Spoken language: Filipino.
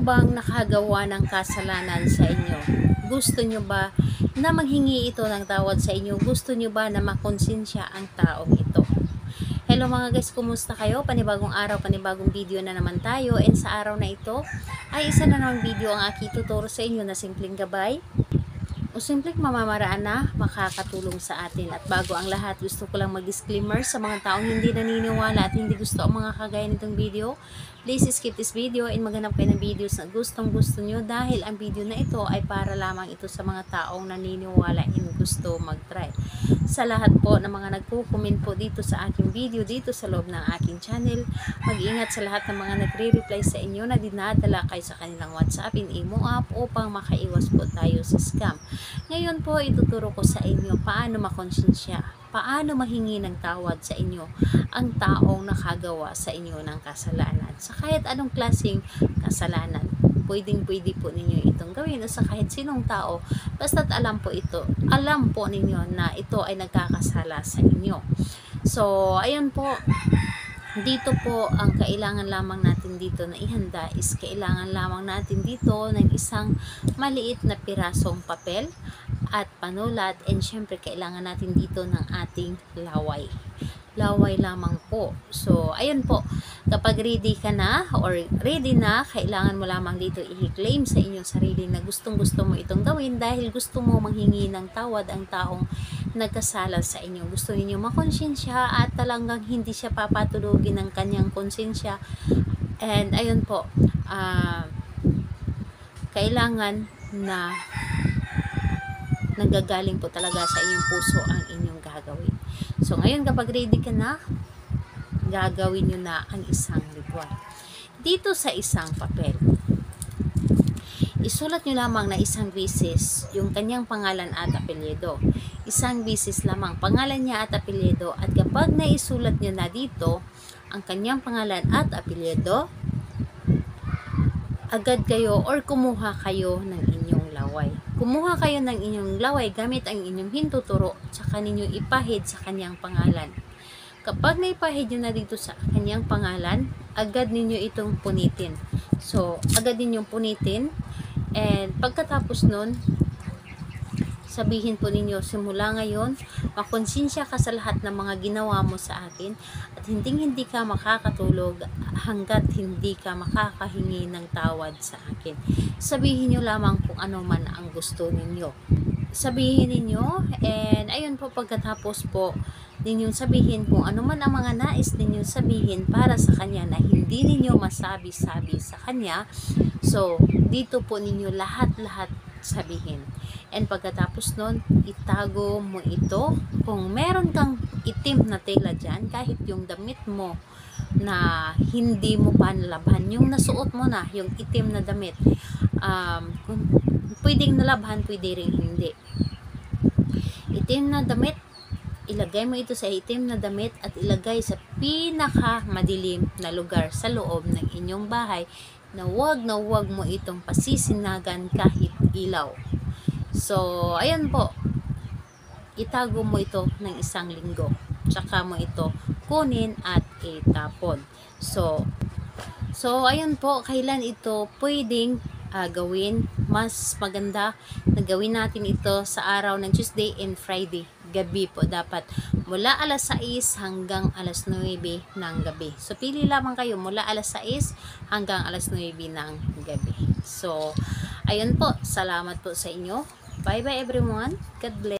bang nakagawa ng kasalanan sa inyo? Gusto nyo ba na maghingi ito ng tawad sa inyo? Gusto nyo ba na makonsensya ang taong ito? Hello mga guys, kumusta kayo? Panibagong araw, panibagong video na naman tayo. And sa araw na ito ay isa na namang video ang aking tuturo sa inyo na simpleng gabay o simpleng mamamaraan na makakatulong sa atin. At bago ang lahat, gusto ko lang mag-disclaimer sa mga taong hindi naniniwala at hindi gusto ang mga kagaya nitong video. Please skip this video and maghanap kayo ng videos na gustong gusto nyo, dahil ang video na ito ay para lamang ito sa mga taong naniniwala and gusto mag-try. Sa lahat po ng mga nagko-comment po dito sa aking video, dito sa loob ng aking channel, mag-ingat sa lahat ng mga nagre-reply sa inyo na dinadala kayo sa kanilang WhatsApp and Imo app upang makaiwas po tayo sa scam. Ngayon po, ituturo ko sa inyo paano makonsensya, paano mahingi ng tawad sa inyo ang taong nakagawa sa inyo ng kasalanan. Sa kahit anong klaseng kasalanan, pwede po ninyo itong gawin o sa kahit sinong tao, basta't alam po ninyo na ito ay nagkakasala sa inyo. So, ayun po, dito po ang kailangan lamang natin dito na ihanda is kailangan lamang natin dito ng isang maliit na pirasong papel at panulat, and syempre kailangan natin dito ng ating laway lamang po. So ayun po, kapag ready ka na or ready na, kailangan mo lamang dito i-claim sa inyong sarili na gustong gusto mo itong gawin dahil gusto mo manghingi ng tawad ang taong nagkasala sa inyo. Gusto niyo makonsensya at talagang hindi siya papatulugin ng kanyang konsensya. And ayun po, kailangan na nanggagaling po talaga sa inyong puso ang inyong gagawin. So ngayon, kapag ready ka na, gagawin nyo na ang isang ritual. Dito sa isang papel, isulat nyo lamang na isang beses yung kanyang pangalan at apelyido. Isang beses lamang pangalan niya at apelyido, at kapag naisulat nyo na dito ang kanyang pangalan at apelyido, agad kayo or kumuha kayo ng inyong laway. Kumuha kayo ng inyong laway gamit ang inyong hintuturo, tsaka ninyo ipahid sa kanyang pangalan. Kapag naipahid nyo na dito sa kanyang pangalan, agad ninyo itong punitin. So, agad ninyong punitin, and pagkatapos nun, sabihin po ninyo, simula ngayon, makonsensya ka sa lahat ng mga ginawa mo sa akin at hindi ka makakatulog hanggat hindi ka makakahingi ng tawad sa akin. Sabihin nyo lamang kung ano man ang gusto ninyo. Sabihin ninyo, and ayun po, pagkatapos po ninyong sabihin kung ano man ang mga nais ninyong sabihin para sa kanya na hindi ninyo masabi-sabi sa kanya. So, dito po ninyo lahat-lahat sabihin. And pagkatapos nun, itago mo ito. Kung meron kang itim na tela dyan, kahit yung damit mo na hindi mo pa nalabhan, yung nasuot mo na, yung itim na damit, kung pwedeng nalabhan, pwede rin hindi. Itim na damit, ilagay mo ito sa itim na damit at ilagay sa pinaka madilim na lugar sa loob ng inyong bahay, na wag mo itong pasisinagan kahit ilaw. So, ayan po, itago mo ito ng isang linggo, tsaka mo ito kunin at itapon. So ayan po, kailan ito pwedeng gawin? Mas maganda na gawin natin ito sa araw ng Tuesday and Friday. Gabi po dapat, mula alas 6 hanggang alas 9 ng gabi. So pili lamang kayo mula alas 6 hanggang alas 9 ng gabi. So ayun po, salamat po sa inyo. Bye bye everyone. God bless.